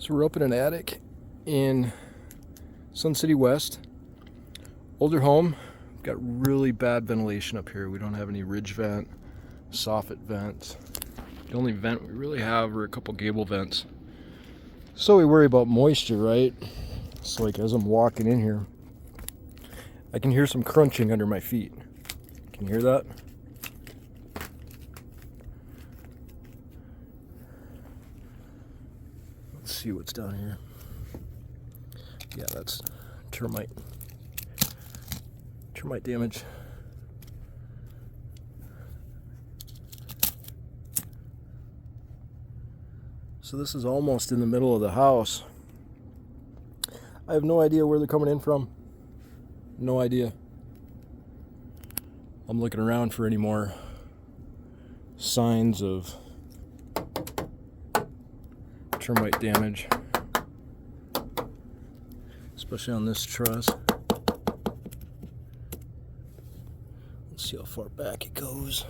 So we're up in an attic in Sun City West. Older home. Got really bad ventilation up here. We don't have any ridge vent, soffit vents. The only vent we really have are a couple gable vents. So we worry about moisture, right? So like as I'm walking in here, I can hear some crunching under my feet. Can you hear that? Let's see what's down here. Yeah, that's termite. Termite damage. So this is almost in the middle of the house. I have no idea where they're coming in from. No idea. I'm looking around for any more signs of termite damage, especially on this truss. Let's see how far back it goes.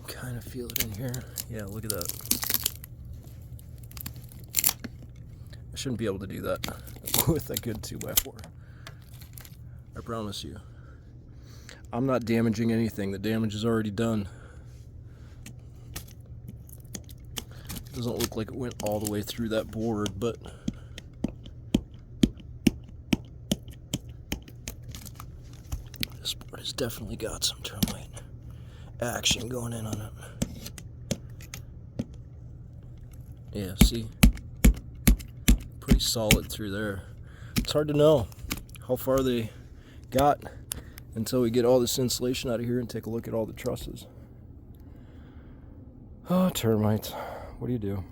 Kind of feel it in here. Yeah, look at that. I shouldn't be able to do that with a good 2x4. I promise you. I'm not damaging anything. The damage is already done. Doesn't look like it went all the way through that board, but this board has definitely got some termite action going in on it. Yeah, see? Pretty solid through there. It's hard to know how far they got until we get all this insulation out of here and take a look at all the trusses. Oh, termites. What do you do?